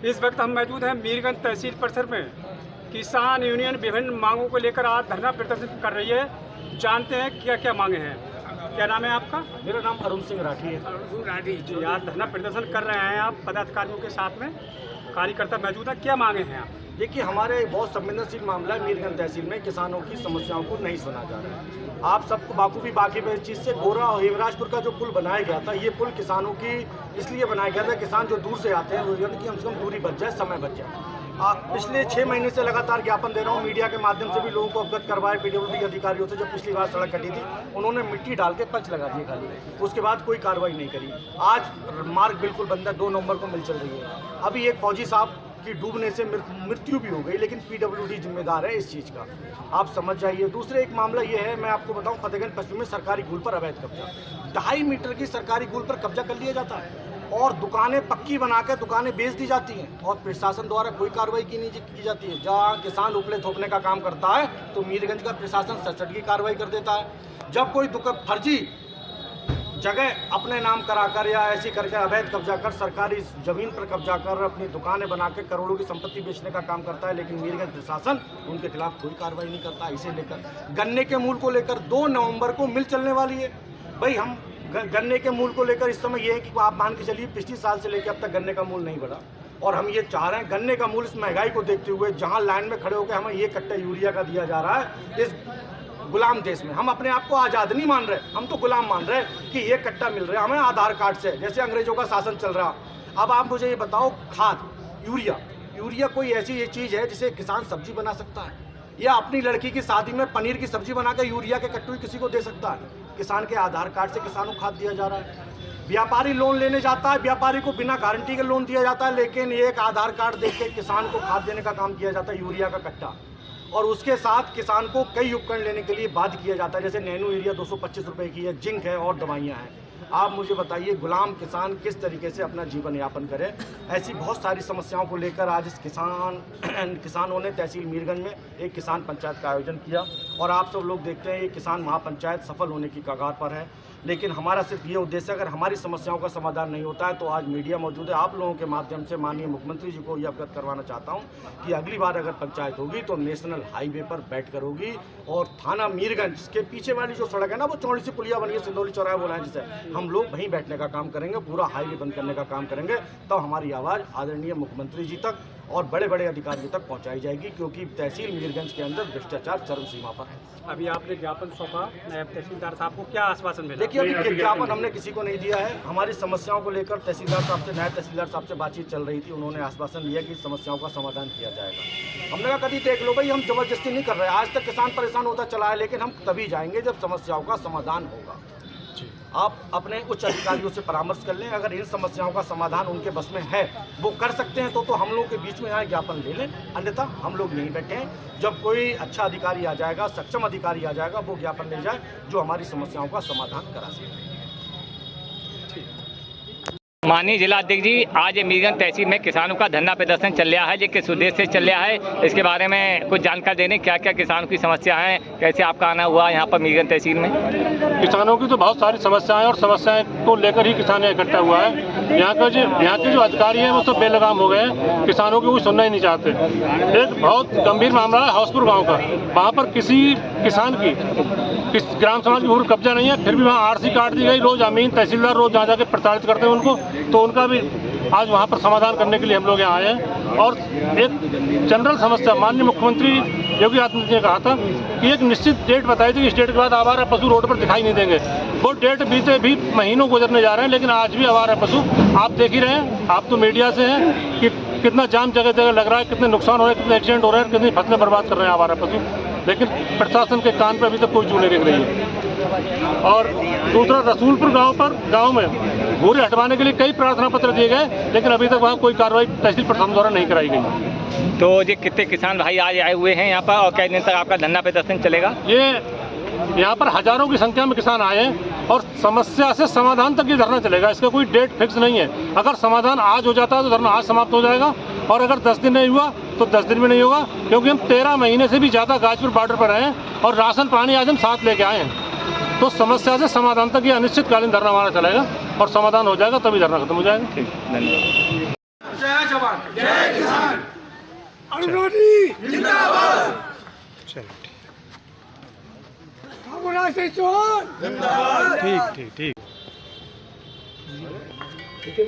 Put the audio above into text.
इस वक्त हम मौजूद हैं मीरगंज तहसील परिसर में। किसान यूनियन विभिन्न मांगों को लेकर आज धरना प्रदर्शन कर रही है। जानते हैं क्या क्या मांगे हैं। क्या नाम है आपका? मेरा नाम अरुण सिंह राठी है। अरुण राठी जी, आज धरना प्रदर्शन कर रहे हैं आप पदाधिकारियों के साथ में, कार्यकर्ता मौजूद है, क्या मांगे हैं आप? देखिए, हमारे बहुत संवेदनशील मामला है। मीरगंज तहसील में किसानों की समस्याओं को नहीं सुना जा रहा है। आप सबको बाखूबी वाकिफ है इस चीज़ से। गोरा और हिमराजपुर का जो पुल बनाया गया था, ये पुल किसानों की इसलिए बनाया गया था, किसान जो दूर से आते हैं रोजगार की कम से कम दूरी बच जाए, समय बच जाए। पिछले 6 महीने से लगातार ज्ञापन दे रहा हूँ, मीडिया के माध्यम से भी लोगों को अवगत करवाए। पीडब्ल्यूडी अधिकारियों से जब पिछली बार सड़क कटी थी, उन्होंने मिट्टी डाल के पंच लगा दिए खाली, उसके बाद कोई कार्रवाई नहीं करी। आज मार्ग बिल्कुल बंद है, 2 नवंबर को मिल चल रही है। अभी एक फौजी साहब की डूबने से मृत्यु भी हो गई, लेकिन पीडब्ल्यूडी जिम्मेदार है इस चीज़ का, आप समझ जाइए। दूसरे एक मामला ये है, मैं आपको बताऊं, फतेहगंज पश्चिम में सरकारी गुल पर अवैध कब्जा, 2.5 मीटर की सरकारी गुल पर कब्जा कर लिया जाता है और दुकानें पक्की बनाकर दुकानें बेच दी जाती हैं और प्रशासन द्वारा कोई कार्रवाई की जाती है। जहाँ किसान उपले थोपने का काम करता है तो मीरगंज का प्रशासन सचट की कार्रवाई कर देता है। जब कोई फर्जी जगह अपने नाम कराकर या ऐसी करके अवैध कब्जा कर सरकारी जमीन पर कब्जा कर अपनी दुकानें बना के करोड़ों की संपत्ति बेचने का काम करता है, लेकिन मीरगंज प्रशासन उनके खिलाफ कोई कार्रवाई नहीं करता। इसे लेकर गन्ने के मूल को लेकर 2 नवंबर को मिल चलने वाली है। भाई, हम गन्ने के मूल को लेकर इस समय ये है कि आप मान के चलिए पिछले साल से लेकर अब तक गन्ने का मूल नहीं बढ़ा, और हम ये चाह रहे हैं गन्ने का मूल इस महंगाई को देखते हुए, जहाँ लाइन में खड़े होकर हमें ये कट्टा यूरिया का दिया जा रहा है, इस गुलाम देश में हम अपने आप को आज़ाद नहीं मान रहे, हम तो गुलाम मान रहे हैं कि ये कट्टा मिल रहा है हमें आधार कार्ड से, जैसे अंग्रेजों का शासन चल रहा। अब आप मुझे ये बताओ, खाद यूरिया कोई ऐसी ये चीज़ है जिसे किसान सब्जी बना सकता है, या अपनी लड़की की शादी में पनीर की सब्जी बनाकर यूरिया के कट्टू किसी को दे सकता है? किसान के आधार कार्ड से किसानों को खाद दिया जा रहा है। व्यापारी लोन लेने जाता है, व्यापारी को बिना गारंटी के लोन दिया जाता है, लेकिन एक आधार कार्ड देख के किसान को खाद देने का काम किया जाता है, यूरिया का कट्टा, और उसके साथ किसान को कई उपकरण लेने के लिए बाध्य किया जाता है, जैसे नैनो यूरिया 225 रुपये की है, जिंक है और दवाइयाँ हैं। आप मुझे बताइए, गुलाम किसान किस तरीके से अपना जीवन यापन करे? ऐसी बहुत सारी समस्याओं को लेकर आज इस किसानों ने तहसील मीरगंज में एक किसान पंचायत का आयोजन किया, और आप सब लोग देखते हैं ये किसान महापंचायत सफल होने की कगार पर है। लेकिन हमारा सिर्फ ये उद्देश्य, अगर हमारी समस्याओं का समाधान नहीं होता है तो आज मीडिया मौजूद है, आप लोगों के माध्यम से माननीय मुख्यमंत्री जी को ये अवगत करवाना चाहता हूँ कि अगली बार अगर पंचायत होगी तो नेशनल हाईवे पर बैठकर होगी, और थाना मीरगंज के पीछे वाली जो सड़क है ना, वो चौड़ी सी पुलिया बनी है, सिंदौली चौराहा बोला है जिसे, हम लोग वहीं बैठने का काम करेंगे, पूरा हाईवे बंद करने का काम करेंगे, तब हमारी आवाज़ आदरणीय मुख्यमंत्री जी तक और बड़े बड़े अधिकारियों तक पहुंचाई जाएगी, क्योंकि तहसील मीरगंज के अंदर भ्रष्टाचार चरम सीमा पर है। अभी आपने ज्ञापन सौंपा नायब तहसीलदार साहब को, क्या आश्वासन मिला? देखिए, अभी ज्ञापन हमने किसी को नहीं दिया है। हमारी समस्याओं को लेकर तहसीलदार साहब से, नायब तहसीलदार साहब से बातचीत चल रही थी, उन्होंने आश्वासन दिया कि समस्याओं का समाधान किया जाएगा। हमने कहा कभी देख लो भाई, हम जबरदस्ती नहीं कर रहे, आज तक किसान परेशान होता चला है, लेकिन हम तभी जाएंगे जब समस्याओं का समाधान होगा। आप अपने उच्च अधिकारियों से परामर्श कर लें, अगर इन समस्याओं का समाधान उनके बस में है, वो कर सकते हैं तो हम लोग के बीच में यहाँ ज्ञापन ले लें, अन्यथा हम लोग नहीं बैठे हैं। जब कोई अच्छा अधिकारी आ जाएगा, सक्षम अधिकारी आ जाएगा, वो ज्ञापन ले जाए जो हमारी समस्याओं का समाधान करा सके। माननीय जिला अध्यक्ष जी, आज मीरगंज तहसील में किसानों का धरना प्रदर्शन चल रहा है, जो किस उद्देश्य से चल रहा है, इसके बारे में कुछ जानकारी देने, क्या क्या किसानों की समस्या है, कैसे आपका आना हुआ यहाँ पर मीरगंज तहसील में? किसानों की तो बहुत सारी समस्याएं, और समस्याएं को लेकर ही किसान इकट्ठा हुआ है। यहाँ के जो अधिकारी हैं वो सब बेलगाम हो गए हैं, किसानों की कोई सुनना ही नहीं चाहते। एक बहुत गंभीर मामला है हौसपुर गाँव का, वहाँ पर किसी किसान की ग्राम समाज की भूमि कब्जा नहीं है, फिर भी वहाँ आरसी काट दी गई। रोज अमीन तहसीलदार रोज जहाँ जाके प्रताड़ित करते हैं उनको, तो उनका भी आज वहाँ पर समाधान करने के लिए हम लोग यहाँ आए हैं। और एक जनरल समस्या, माननीय मुख्यमंत्री योगी आदित्यनाथ ने कहा था कि एक निश्चित डेट बताई थी, इस डेट के बाद आवारा पशु रोड पर दिखाई नहीं देंगे। वो डेट बीते भी महीनों गुजरने जा रहे हैं, लेकिन आज भी आवारा पशु आप देख ही रहे हैं, आप तो मीडिया से हैं कि कितना जाम जगह जगह लग रहा है, कितने नुकसान हो रहे हैं, कितने एक्सीडेंट हो रहे हैं, कितनी फसलें बर्बाद कर रहे हैं आवारा पशु, लेकिन प्रशासन के कान पर अभी तक कोई चूल नहीं दिख रही है। और दूसरा, रसूलपुर गांव में भूरे हटवाने के लिए कई प्रार्थना पत्र दिए गए, लेकिन अभी तक वहाँ कोई कार्रवाई तहसील प्रशासन द्वारा नहीं कराई गई। तो ये कितने किसान भाई आज आए हुए हैं यहाँ पर, और कितने दिन तक आपका धरना प्रदर्शन चलेगा? ये यहाँ पर हजारों की संख्या में किसान आए हैं, और समस्या से समाधान तक ये धरना चलेगा, इसका कोई डेट फिक्स नहीं है। अगर समाधान आज हो जाता है तो धरना आज समाप्त हो जाएगा, और अगर 10 दिन नहीं हुआ तो 10 दिन में नहीं होगा, क्योंकि हम 13 महीने से भी ज़्यादा गाजपुर बॉर्डर पर हैं, और राशन पानी आज हम साथ लेके आए हैं। तो समस्या से समाधान तक ये अनिश्चितकालीन धरना हमारा चलेगा, और समाधान हो जाएगा तभी धरना खत्म हो जाएगा। ठीक, धन्यवाद। जय जवान जय किसान। अनुराधी जिंदाबाद। चलो बाबूराज सिंह चौहान जिंदाबाद। ठीक ठीक ठीक ठीक है।